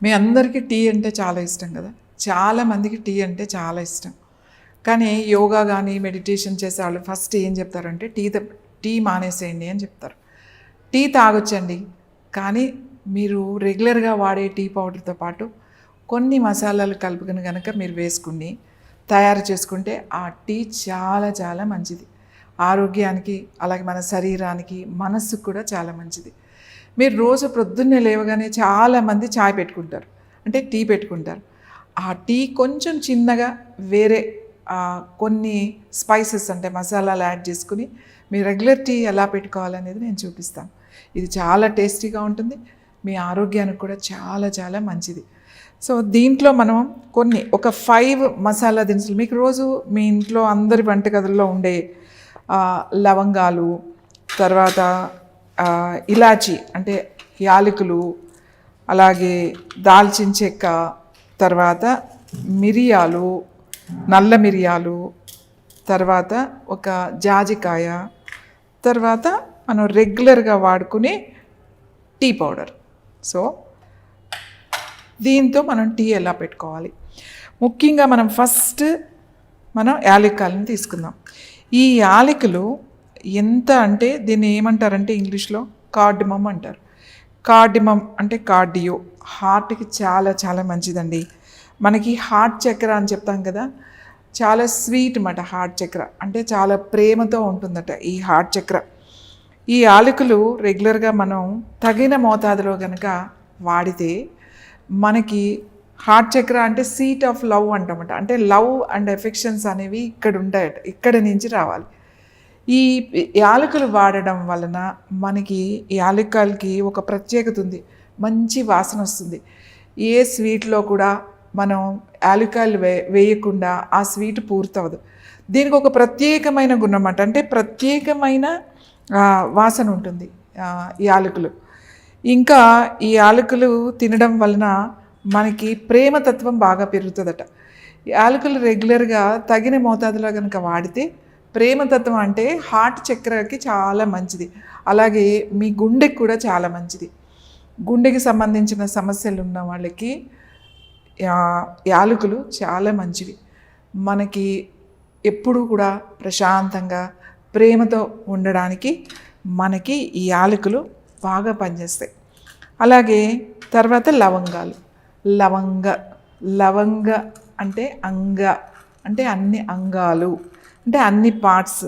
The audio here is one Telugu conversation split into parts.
మీ అందరికీ టీ అంటే చాలా ఇష్టం కదా. చాలామందికి టీ అంటే చాలా ఇష్టం. కానీ యోగా కానీ మెడిటేషన్ చేసే వాళ్ళు ఫస్ట్ ఏం చెప్తారంటే టీ మానేసేయండి అని చెప్తారు. టీ తాగొచ్చండి, కానీ మీరు రెగ్యులర్గా వాడే టీ పౌడర్తో పాటు కొన్ని మసాలాలు కలుపుకొని కనుక మీరు వేసుకుని తయారు చేసుకుంటే ఆ టీ చాలా చాలా మంచిది. ఆరోగ్యానికి, అలాగే మన శరీరానికి, మనస్సుకు కూడా చాలా మంచిది. మీరు రోజు ప్రొద్దున్నే లేవగానే చాలామంది చాయ్ పెట్టుకుంటారు, అంటే టీ పెట్టుకుంటారు. ఆ టీ కొంచెం చిన్నగా వేరే కొన్ని స్పైసెస్ అంటే మసాలాలు యాడ్ చేసుకుని మీ రెగ్యులర్ టీ ఎలా పెట్టుకోవాలనేది నేను చూపిస్తాను. ఇది చాలా టేస్టీగా ఉంటుంది, మీ ఆరోగ్యానికి కూడా చాలా చాలా మంచిది. సో దీంట్లో మనం ఒక 5 మసాలా దినుసులు, మీకు రోజు మీ ఇంట్లో అందరి వంటగదుల్లో ఉండే లవంగాలు, తర్వాత ఇలాచి అంటే యాలకులు, అలాగే దాల్చిన చెక్క, తర్వాత మిరియాలు, నల్ల మిరియాలు, తర్వాత ఒక జాజికాయ, తర్వాత మనం రెగ్యులర్గా వాడుకునే టీ పౌడర్. సో దీంతో మనం టీ ఎలా పెట్టుకోవాలి, ముఖ్యంగా మనం ఫస్ట్ యాలక్కాయలను తీసుకుందాం. ఈ యాలకులు ఎంత అంటే దీన్ని ఏమంటారంటే ఇంగ్లీష్లో కార్డిమమ్ అంటారు. కార్డిమమ్ అంటే కార్డియో, హార్ట్కి చాలా చాలా మంచిదండి. మనకి హార్ట్ చక్ర అని చెప్తాం కదా, చాలా స్వీట్ అన్నమాట. హార్ట్ చక్ర అంటే చాలా ప్రేమతో ఉంటుందట ఈ హార్ట్ చక్ర. ఈ యాలకులు రెగ్యులర్గా మనం తగిన మోతాదులో కనుక వాడితే మనకి హార్ట్ చక్ర అంటే సీట్ ఆఫ్ లవ్ అంటామట. అంటే లవ్ అండ్ ఎఫెక్షన్స్ అనేవి ఇక్కడ ఉంటాయట, ఇక్కడ నుంచి రావాలి. ఈ యాలకులు వాడడం వలన మనకి యాలక్కాయలకి ఒక ప్రత్యేకత ఉంది, మంచి వాసన వస్తుంది. ఏ స్వీట్లో కూడా మనం యాలక్కాయలు వేయకుండా ఆ స్వీట్ పూర్తవదు. దీనికి ఒక ప్రత్యేకమైన గుణం అన్నమాట, అంటే ప్రత్యేకమైన వాసన ఉంటుంది యాలకులు. ఇంకా ఈ యాలకులు తినడం వలన మనకి ప్రేమతత్వం బాగా పెరుగుతుందట. యాలకులు రెగ్యులర్గా తగిన మోతాదులో కనుక వాడితే ప్రేమతత్వం అంటే హార్ట్ చక్రకి చాలా మంచిది, అలాగే మీ గుండెకి కూడా చాలా మంచిది. గుండెకి సంబంధించిన సమస్యలు ఉన్న వాళ్ళకి యాలకులు చాలా మంచివి. మనకి ఎప్పుడూ కూడా ప్రశాంతంగా ప్రేమతో ఉండడానికి మనకి ఈ యాలకులు బాగా పనిచేస్తాయి. అలాగే తర్వాత లవంగాలు. లవంగ అంటే అంటే అన్ని అంగాలు, అంటే అన్ని పార్ట్స్.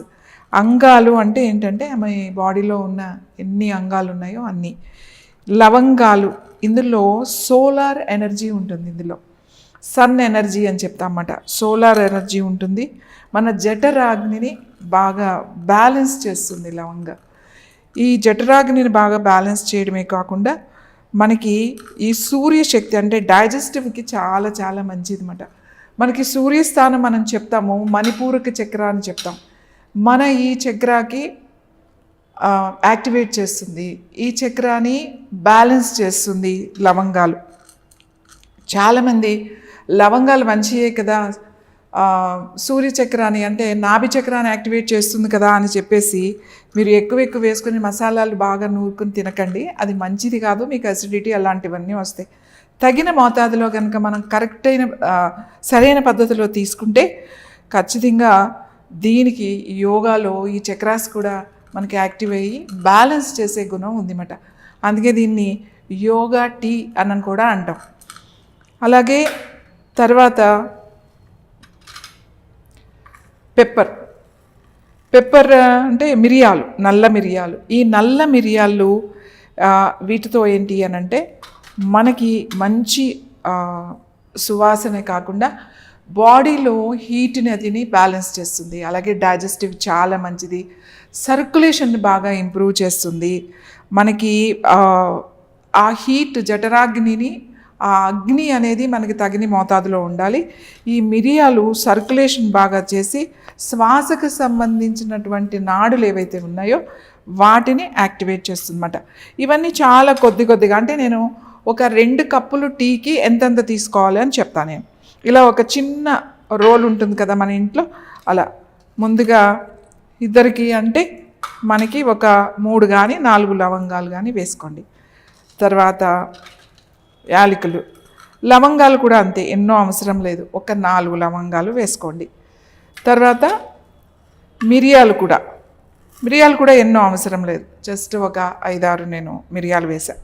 అంగాలు అంటే ఏంటంటే మన బాడీలో ఉన్న ఎన్ని అంగాలు ఉన్నాయో అన్నీ. లవంగాలు, ఇందులో సోలార్ ఎనర్జీ ఉంటుంది, ఇందులో సన్ ఎనర్జీ అని చెప్తామన్నమాట. సోలార్ ఎనర్జీ ఉంటుంది, మన జఠరాగ్నిని బాగా బ్యాలెన్స్ చేస్తుంది లవంగ. ఈ జఠరాగ్నిని బాగా బ్యాలెన్స్ చేయడమే కాకుండా మనకి ఈ సూర్యశక్తి అంటే డైజెస్టివ్కి చాలా చాలా మంచిది అన్నమాట. మనకి సూర్యస్థానం మనం చెప్తాము మణిపూరక చక్ర అని చెప్తాం. మన ఈ చక్రాకి యాక్టివేట్ చేస్తుంది, ఈ చక్రాన్ని బ్యాలెన్స్ చేస్తుంది లవంగాలు. చాలామంది లవంగాలు మంచియే కదా, సూర్యచక్రాన్ని అంటే నాభి చక్రాన్ని యాక్టివేట్ చేస్తుంది కదా అని చెప్పేసి మీరు ఎక్కువ వేసుకుని మసాలాలు బాగా నూరుకుని తినకండి, అది మంచిది కాదు, మీకు అసిడిటీ అలాంటివన్నీ వస్తాయి. తగిన మోతాదులో కనుక మనం సరైన పద్ధతిలో తీసుకుంటే ఖచ్చితంగా దీనికి యోగాలో ఈ చక్రాస్ కూడా మనకి యాక్టివ్ అయ్యి బ్యాలెన్స్ చేసే గుణం ఉందన్నమాట. అందుకే దీన్ని యోగా టీ అని కూడా అంటాం. అలాగే తర్వాత పెప్పర్ అంటే మిరియాలు, నల్ల మిరియాలు. ఈ నల్ల మిరియాలు వీటితో ఏంటి అని అంటే మనకి మంచి సువాసన కాకుండా బాడీలో హీట్ని అదిని బ్యాలెన్స్ చేస్తుంది. అలాగే డైజెస్టివ్ చాలా మంచిది, సర్క్యులేషన్ బాగా ఇంప్రూవ్ చేస్తుంది. మనకి ఆ హీట్ జఠరాగ్నిని, ఆ అగ్ని అనేది మనకి తగిన మోతాదులో ఉండాలి. ఈ మిరియాలు సర్క్యులేషన్ బాగా చేసి శ్వాసకు సంబంధించినటువంటి నాడులు ఏవైతే ఉన్నాయో వాటిని యాక్టివేట్ చేస్తుందన్నమాట. ఇవన్నీ చాలా కొద్దిగా, అంటే నేను ఒక 2 కప్పులు టీకి ఎంతెంత తీసుకోవాలి అని చెప్తాను నేను. ఇలా ఒక చిన్న రోల్ ఉంటుంది కదా మన ఇంట్లో, అలా ముందుగా ఇద్దరికి అంటే మనకి ఒక 3 కానీ 4 లవంగాలు కానీ వేసుకోండి. తర్వాత యాలకులు, లవంగాలు కూడా అంతే, ఎన్నో అవసరం లేదు, ఒక 4 లవంగాలు వేసుకోండి. తర్వాత మిరియాలు కూడా ఎన్నో అవసరం లేదు, జస్ట్ ఒక 5-6 నేను మిరియాలు వేసా.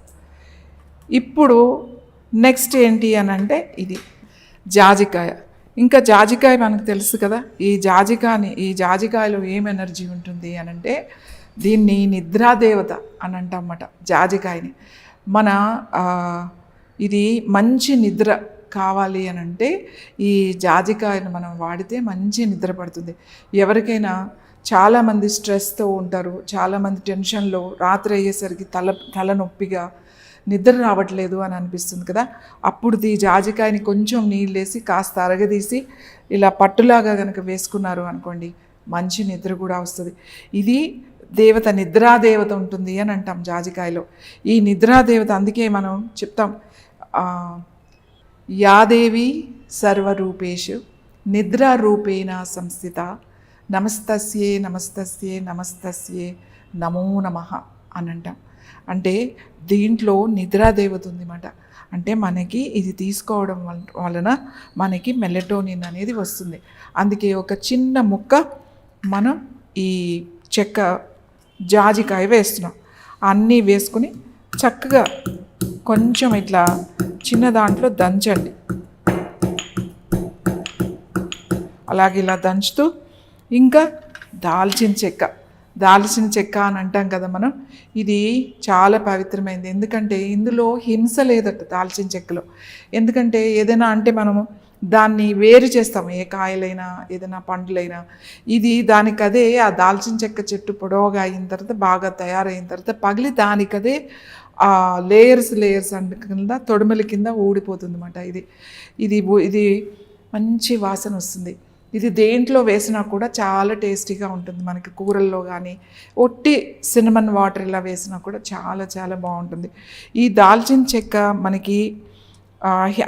ఇప్పుడు నెక్స్ట్ ఏంటి అని అంటే ఇది జాజికాయ. ఇంకా జాజికాయ మనకు తెలుసు కదా, ఈ జాజికాయలో ఏం ఎనర్జీ ఉంటుంది అని అంటే దీన్ని నిద్రాదేవత అని అంటామన్నమాట జాజికాయని. మన ఇది మంచి నిద్ర కావాలి అని అంటే ఈ జాజికాయను మనం వాడితే మంచి నిద్ర పడుతుంది. ఎవరికైనా చాలామంది స్ట్రెస్తో ఉంటారు, చాలామంది టెన్షన్లో, రాత్రి అయ్యేసరికి తలనొప్పిగా నిద్ర రావట్లేదు అని అనిపిస్తుంది కదా, అప్పుడు ఈ జాజికాయని కొంచెం నీళ్ళేసి కాస్త అరగదీసి ఇలా పట్టులాగా కనుక వేసుకున్నారు అనుకోండి, మంచి నిద్ర కూడా వస్తుంది. ఇది దేవత, నిద్రాదేవత ఉంటుంది అని అంటాం జాజికాయలో. ఈ నిద్రాదేవత అందుకే మనం చెప్తాం, యాదేవి సర్వరూపేషు నిద్రారూపేణ సంస్థిత నమస్తస్యే నమస్తస్యే నమస్తస్యే నమో నమః అని అంటాం. అంటే దీంట్లో నిద్రాదేవత ఉందన్నమాట. అంటే మనకి ఇది తీసుకోవడం వలన మనకి మెలటోనిన్ అనేది వస్తుంది. అందుకే ఒక చిన్న ముక్క మనం ఈ జాజికాయ వేస్తున్నాం. అన్నీ వేసుకుని చక్కగా కొంచెం ఇట్లా చిన్న దాంట్లో దంచండి. అలాగే ఇలా దంచుతూ ఇంకా దాల్చిన చెక్క అని అంటాం కదా మనం, ఇది చాలా పవిత్రమైనది. ఎందుకంటే ఇందులో హింస లేదట దాల్చిన చెక్కలో. ఎందుకంటే ఏదైనా అంటే మనము దాన్ని వేరు చేస్తాము, ఏ కాయలైనా ఏదైనా పండ్లైనా. ఇది దానికదే ఆ దాల్చిన చెక్క చెట్టు పొడవుగా అయిన తర్వాత బాగా తయారైన తర్వాత పగిలి దానికదే ఆ లేయర్స్ కింద తొడుమల కింద ఊడిపోతుంది అన్నమాట. ఇది మంచి వాసన వస్తుంది. ఇది దేంట్లో వేసినా కూడా చాలా టేస్టీగా ఉంటుంది. మనకి కూరల్లో కానీ ఒట్టి సినమన్ వాటర్ ఇలా వేసినా కూడా చాలా చాలా బాగుంటుంది. ఈ దాల్చిన చెక్క మనకి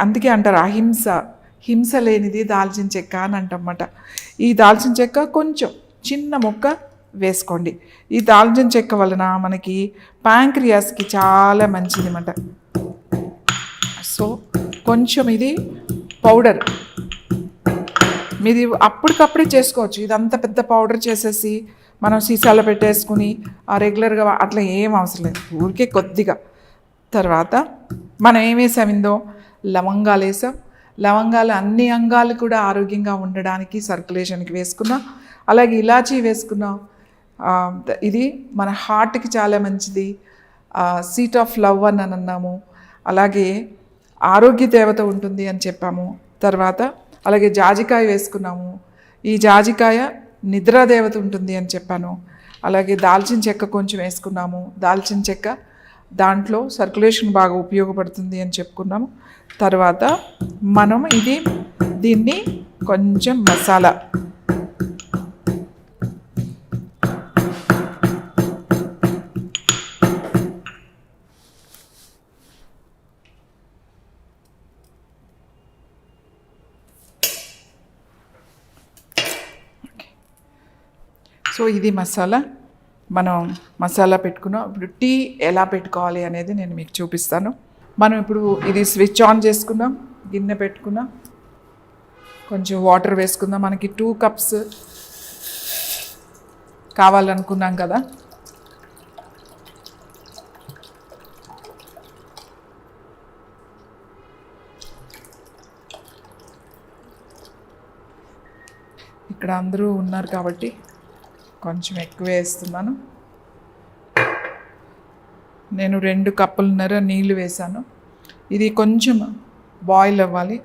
అందుకే అంటారు హింస లేనిది దాల్చిన చెక్క అని అంటమాట. ఈ దాల్చిన చెక్క కొంచెం చిన్న ముక్క వేసుకోండి. ఈ దాల్చిన చెక్క వలన మనకి ప్యాంక్రియాస్కి చాలా మంచిది అన్నమాట. సో కొంచెం ఇది పౌడర్ మీది అప్పటికప్పుడే చేసుకోవచ్చు. ఇదంతా పెద్ద పౌడర్ చేసేసి మనం సీసాలో పెట్టేసుకుని రెగ్యులర్గా అట్లా ఏం అవసరం లేదు, ఊరికే కొద్దిగా. తర్వాత మనం ఏం వేసామిందో లవంగాలు వేసాం. లవంగాలు అన్ని అంగాలు కూడా ఆరోగ్యంగా ఉండడానికి సర్క్యులేషన్కి వేసుకున్నాం. అలాగే ఇలాచీ వేసుకున్నాం. ఇది మన హార్ట్కి చాలా మంచిది, సీట్ ఆఫ్ లవ్ అని అన్నాము. అలాగే ఆరోగ్య దేవత ఉంటుంది అని చెప్పాము. తర్వాత అలాగే జాజికాయ వేసుకున్నాము. ఈ జాజికాయ నిద్రాదేవత ఉంటుంది అని చెప్పాను. అలాగే దాల్చిన చెక్క కొంచెం వేసుకున్నాము. దాల్చిన చెక్క దాంట్లో సర్క్యులేషన్ బాగా ఉపయోగపడుతుంది అని చెప్పుకున్నాము. తర్వాత మనం దీన్ని కొంచెం మసాలా సో ఇది మనం మసాలా పెట్టుకున్నాం. ఇప్పుడు టీ ఎలా పెట్టుకోవాలి అనేది నేను మీకు చూపిస్తాను. మనం ఇప్పుడు ఇది స్విచ్ ఆన్ చేసుకుందాం. గిన్నె పెట్టుకుందాం, కొంచెం వాటర్ వేసుకుందాం. మనకి 2 కప్స్ కావాలనుకున్నాం కదా. ఇక్కడ అందరూ ఉన్నారు కాబట్టి కొంచెం ఎక్కువ వేస్తున్నాను. నేను 2 కప్పులన్నర నీళ్ళు వేసాను. ఇది కొంచెం బాయిల్ అవ్వాలి,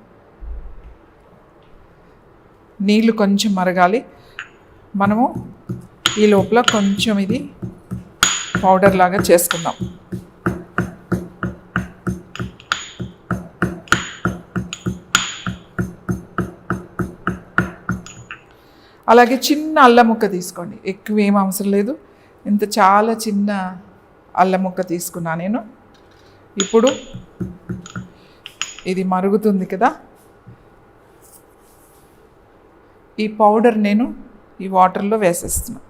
నీళ్ళు కొంచెం మరగాలి. మనము ఈ లోపల కొంచెం ఇది పౌడర్ లాగా చేసుకుందాం. అలాగే చిన్న అల్లం ముక్క తీసుకోండి, ఎక్కువ ఏం అవసరం లేదు. ఇంత చాలా చిన్న అల్లం ముక్క తీసుకున్నా నేను. ఇప్పుడు ఇది మరుగుతుంది కదా, ఈ పౌడర్ నేను ఈ వాటర్లో వేసేస్తున్నా.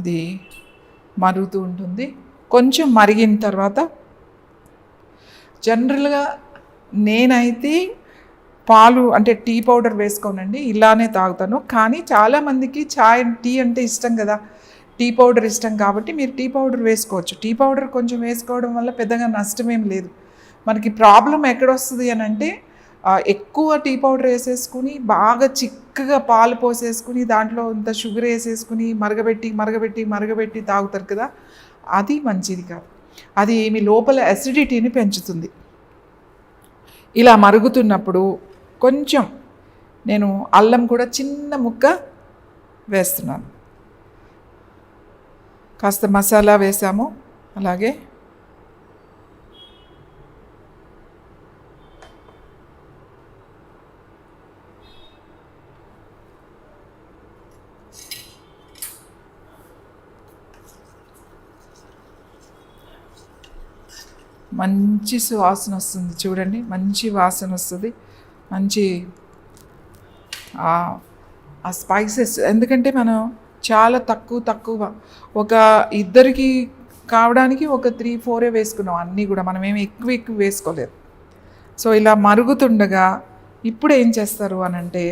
ఇది మరుగుతూ ఉంటుంది. కొంచెం మరిగిన తర్వాత జనరల్గా నేనైతే పాలు అంటే టీ పౌడర్ వేసుకోనండి, ఇలానే తాగుతాను. కానీ చాలామందికి టీ అంటే ఇష్టం కదా, టీ పౌడర్ ఇష్టం కాబట్టి మీరు టీ పౌడర్ వేసుకోవచ్చు. టీ పౌడర్ కొంచెం వేసుకోవడం వల్ల పెద్దగా నష్టమేం లేదు. మనకి ప్రాబ్లం ఎక్కడొస్తుంది అని అంటే ఎక్కువ టీ పౌడర్ వేసేసుకుని బాగా చిక్కగా పాలు పోసేసుకుని దాంట్లో ఇంత షుగర్ వేసేసుకుని మరగబెట్టి తాగుతారు కదా, అది మంచిది కాదు. అది మీ లోపల అసిడిటీని పెంచుతుంది. ఇలా మరుగుతున్నప్పుడు కొంచెం నేను అల్లం కూడా చిన్న ముక్క వేస్తున్నాను. కాస్త మసాలా వేసాము. అలాగే మంచి సువాసన వస్తుంది చూడండి, మంచి వాసన వస్తుంది. మంచి ఆ స్పైసెస్, ఎందుకంటే మనం చాలా తక్కువ ఒక ఇద్దరికి కావడానికి ఒక 3-4 వేసుకున్నాం. అన్నీ కూడా మనం ఏమి ఎక్కువ వేసుకోలేదు. సో ఇలా మరుగుతుండగా ఇప్పుడు ఏం చేస్తారు అని అంటే,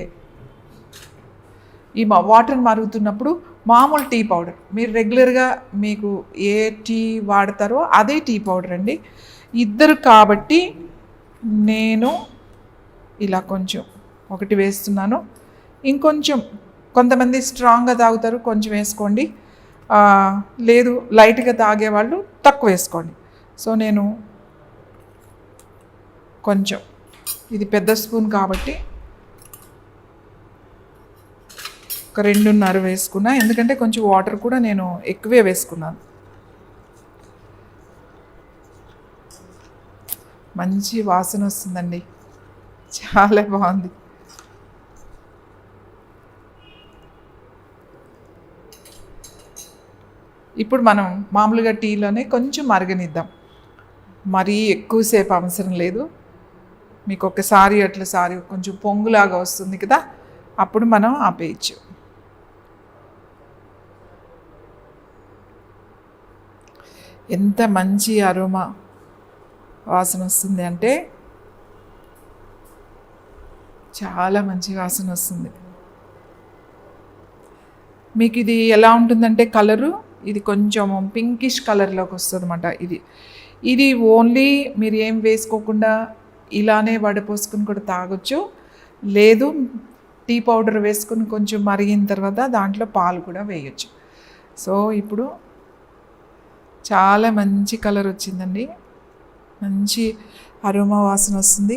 ఈ వాటర్ మరుగుతున్నప్పుడు మామూలు టీ పౌడర్, మీరు రెగ్యులర్గా మీకు ఏ టీ వాడతారో అదే టీ పౌడర్ అండి. ఇద్దరు కాబట్టి నేను ఇలా కొంచెం ఒకటి వేస్తున్నాను. ఇంకొంచెం కొంతమంది స్ట్రాంగ్గా తాగుతారు, కొంచెం వేసుకోండి. లేదు లైట్గా తాగేవాళ్ళు తక్కువ వేసుకోండి. సో నేను కొంచెం, ఇది పెద్ద స్పూన్ కాబట్టి ఒక 2.5 వేసుకున్నా, ఎందుకంటే కొంచెం వాటర్ కూడా నేను ఎక్కువే వేసుకున్నాను. మంచి వాసన వస్తుందండి, చాలా బాగుంది. ఇప్పుడు మనం మామూలుగా టీలోనే కొంచెం మరగనిద్దాం, మరీ ఎక్కువసేపు అవసరం లేదు. మీకు ఒకసారి కొంచెం పొంగులాగా వస్తుంది కదా, అప్పుడు మనం ఆపేయచ్చు. ఎంత మంచి అరోమా వాసన వస్తుంది అంటే, చాలా మంచి వాసన వస్తుంది. మీకు ఇది ఎలా ఉంటుందంటే కలరు, ఇది కొంచెం పింకిష్ కలర్లోకి వస్తుంది అన్నమాట. ఇది ఓన్లీ మీరు ఏం వేసుకోకుండా ఇలానే వడపోసుకుని కూడా తాగొచ్చు. లేదు టీ పౌడర్ వేసుకుని కొంచెం మరిగిన తర్వాత దాంట్లో పాలు కూడా వేయచ్చు. సో ఇప్పుడు చాలా మంచి కలర్ వచ్చిందండి, మంచి అరోమా వాసన వస్తుంది.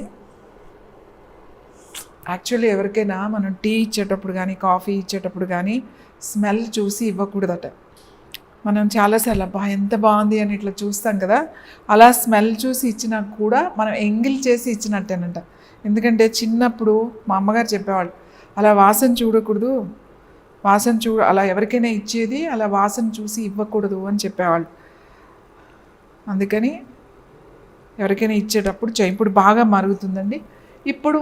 యాక్చువల్లీ ఎవరికైనా మనం టీ ఇచ్చేటప్పుడు కానీ కాఫీ ఇచ్చేటప్పుడు కానీ స్మెల్ చూసి ఇవ్వకూడదట. మనం చాలాసార్లు అబ్బా ఎంత బాగుంది అని ఇట్లా చూస్తాం కదా, అలా స్మెల్ చూసి ఇచ్చినా కూడా మనం ఎంగిల్ చేసి ఇచ్చినట్టేనంట. ఎందుకంటే చిన్నప్పుడు మా అమ్మగారు చెప్పేవాళ్ళు, అలా వాసన చూడకూడదు, అలా ఎవరికైనా ఇచ్చేది అలా వాసన చూసి ఇవ్వకూడదు అని చెప్పేవాళ్ళు. అందుకని ఎవరికైనా ఇచ్చేటప్పుడు ఇప్పుడు బాగా మరుగుతుందండి. ఇప్పుడు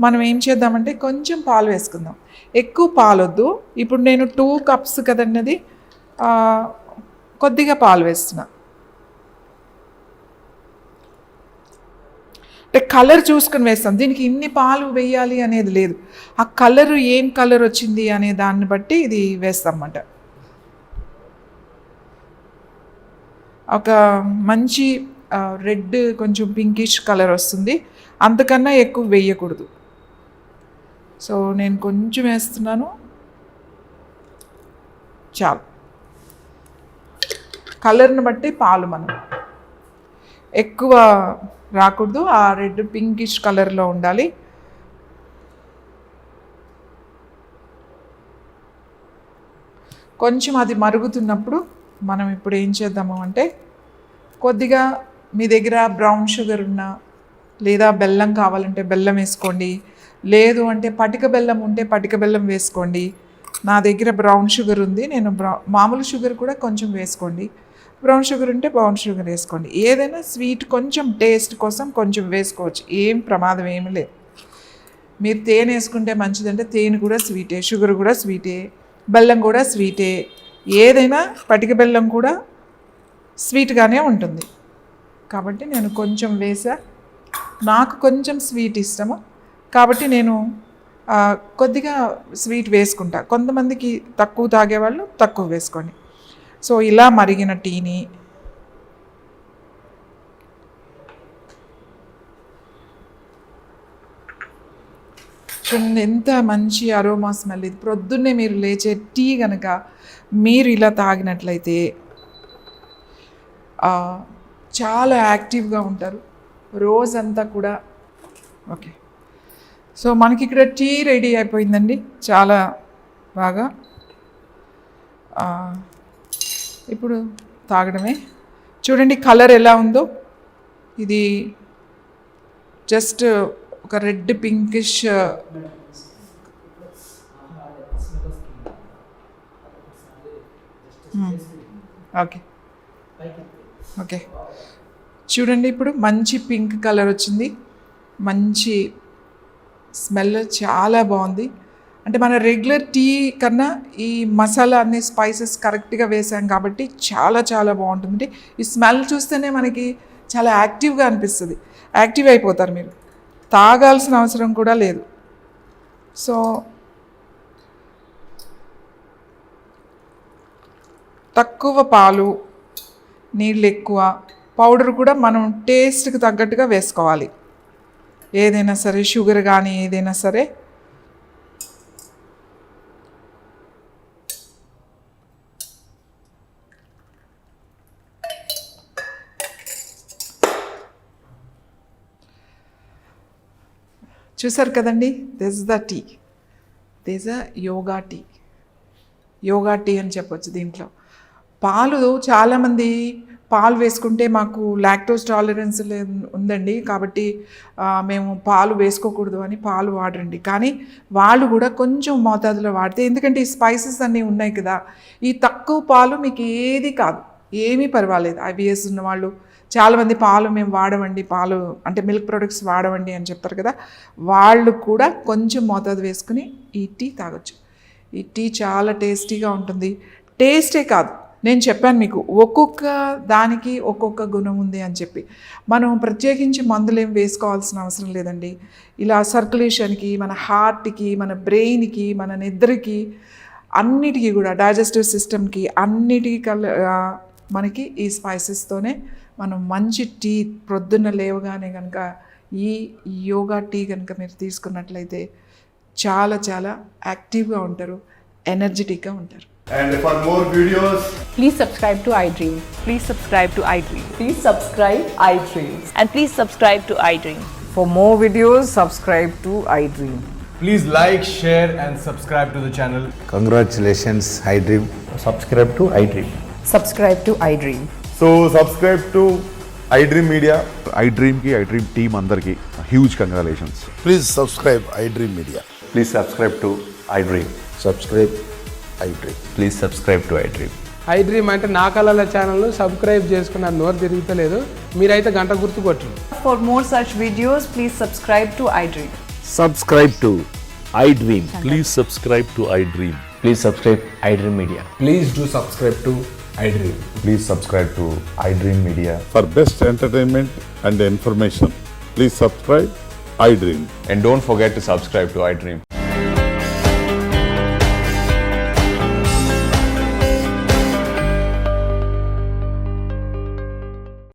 మనం ఏం చేద్దామంటే కొంచెం పాలు వేసుకుందాం, ఎక్కువ పాలు వద్దు. ఇప్పుడు నేను 2 కప్స్ కదండి, కొద్దిగా పాలు వేస్తున్నా. అంటే కలర్ చూసుకొని వేస్తాం, దీనికి ఇన్ని పాలు వేయాలి అనేది లేదు. ఆ కలర్ ఏం కలర్ వచ్చింది అనే దాన్ని బట్టి ఇది వేస్తాం అన్నమాట. ఒక మంచి రెడ్ కొంచెం పింకిష్ కలర్ వస్తుంది, అంతకన్నా ఎక్కువ వేయకూడదు. సో నేను కొంచెం వేస్తున్నాను, చాలు. కలర్ని బట్టి పాలు మనం ఎక్కువ రాకూడదు, ఆ రెడ్ పింకిష్ కలర్లో ఉండాలి. కొంచెం అది మరుగుతున్నప్పుడు మనం ఇప్పుడు ఏం చేద్దాము అంటే, కొద్దిగా మీ దగ్గర బ్రౌన్ షుగర్ ఉన్నా లేదా బెల్లం కావాలంటే బెల్లం వేసుకోండి, లేదు అంటే పటిక బెల్లం ఉంటే పటిక బెల్లం వేసుకోండి. నా దగ్గర బ్రౌన్ షుగర్ ఉంది, నేను మామూలు షుగర్ కూడా కొంచెం వేసుకోండి. బ్రౌన్ షుగర్ ఉంటే బ్రౌన్ షుగర్ వేసుకోండి. ఏదైనా స్వీట్ కొంచెం టేస్ట్ కోసం కొంచెం వేసుకోవచ్చు, ఏం ప్రమాదం ఏమి లేదు. మీరు తేనె వేసుకుంటే మంచిదంటే తేనె కూడా స్వీటే, షుగర్ కూడా స్వీటే, బెల్లం కూడా స్వీటే. ఏదైనా పటిక బెల్లం కూడా స్వీట్గానే ఉంటుంది కాబట్టి నేను కొంచెం వేసా. నాకు కొంచెం స్వీట్ ఇష్టము కాబట్టి నేను కొద్దిగా స్వీట్ వేసుకుంటా. కొంతమందికి తక్కువ తాగేవాళ్ళు తక్కువ వేసుకోండి. సో ఇలా మరిగిన టీని చూడండి, ఎంత మంచి అరోమా స్మెల్. ఇది ప్రొద్దున్నే మీరు లేచే టీ కనుక మీరు ఇలా తాగినట్లయితే చాలా యాక్టివ్గా ఉంటారు రోజంతా కూడా. ఓకే, సో మనకి ఇక్కడ టీ రెడీ అయిపోయిందండి, చాలా బాగా. ఇప్పుడు తాగడమే. చూడండి కలర్ ఎలా ఉందో. ఇది జస్ట్ ఒక రెడ్ పింకిష్ ఓకే ఓకే చూడండి, ఇప్పుడు మంచి పింక్ కలర్ వచ్చింది, మంచి స్మెల్ చాలా బాగుంది. అంటే మన రెగ్యులర్ టీ కన్నా ఈ మసాలా అన్ని స్పైసెస్ కరెక్ట్గా వేసాం కాబట్టి చాలా చాలా బాగుంటుంది. ఈ స్మెల్ చూస్తేనే మనకి చాలా యాక్టివ్గా అనిపిస్తుంది, యాక్టివ్ అయిపోతారు మీరు, తాగాల్సిన అవసరం కూడా లేదు. సో తక్కువ పాలు, నీళ్ళు ఎక్కువ, పౌడర్ కూడా మనం టేస్ట్కి తగ్గట్టుగా వేసుకోవాలి. ఏదైనా సరే షుగర్ కానీ ఏదైనా సరే. చూసారు కదండి, this the tea, this a yoga tea. Yoga tea అని చెప్పొచ్చు. దీంట్లో పాలు చాలామంది పాలు వేసుకుంటే మాకు లాక్టోస్ టాలరెన్స్ ఉందండి కాబట్టి మేము పాలు వేసుకోకూడదు అని పాలు వాడరండి. కానీ వాళ్ళు కూడా కొంచెం మోతాదులో వాడితే, ఎందుకంటే ఈ స్పైసెస్ అన్నీ ఉన్నాయి కదా, ఈ తక్కువ పాలు మీకు ఏది కాదు, ఏమీ పర్వాలేదు. IBS ఉన్న వాళ్ళు చాలామంది పాలు మేము వాడమండి, పాలు అంటే మిల్క్ ప్రొడక్ట్స్ వాడమండి అని చెప్తారు కదా, వాళ్ళు కూడా కొంచెం మోతాదు వేసుకుని ఈ టీ తాగొచ్చు. ఈ టీ చాలా టేస్టీగా ఉంటుంది. టేస్టే కాదు, నేను చెప్పాను మీకు ఒక్కొక్క దానికి ఒక్కొక్క గుణం ఉంది అని చెప్పి. మనం ప్రత్యేకించి మందులు ఏం వేసుకోవాల్సిన అవసరం లేదండి. ఇలా సర్క్యులేషన్కి, మన హార్ట్కి, మన బ్రెయిన్కి, మన నిద్రకి, అన్నిటికీ కూడా డైజెస్టివ్ సిస్టమ్కి అన్నిటికీ మనకి ఈ స్పైసెస్తోనే మనం మంచి టీ ప్రొద్దున్న లేవగానే కనుక ఈ యోగా టీ కనుక మీరు తీసుకున్నట్లయితే చాలా చాలా యాక్టివ్గా ఉంటారు, ఎనర్జెటిక్గా ఉంటారు. And for more videos, please subscribe to iDream. Please subscribe to iDream. Please subscribe iDream. And please subscribe to iDream. For more videos, subscribe to iDream. please like, share and subscribe to the channel. Congratulations, iDream. Subscribe to iDream. Subscribe to iDream. So subscribe to iDream Media. iDream team అందరికి huge congratulations. Please subscribe iDream Media. Please subscribe to iDream. Subscribe iDream. Please subscribe to iDream. iDream అంటే నా కళల ఛానల్ను సబ్స్క్రైబ్ చేసుకున్న నోరు తిరుగుతలేదు, మీరైతే గంట గుర్తు కొట్టండి. For more such videos, please subscribe to iDream. Subscribe to iDream. Please subscribe to iDream. Please subscribe iDream Media. Please do subscribe to iDream. Please subscribe to iDream Media. For best entertainment and information, please subscribe iDream. And don't forget to subscribe to iDream.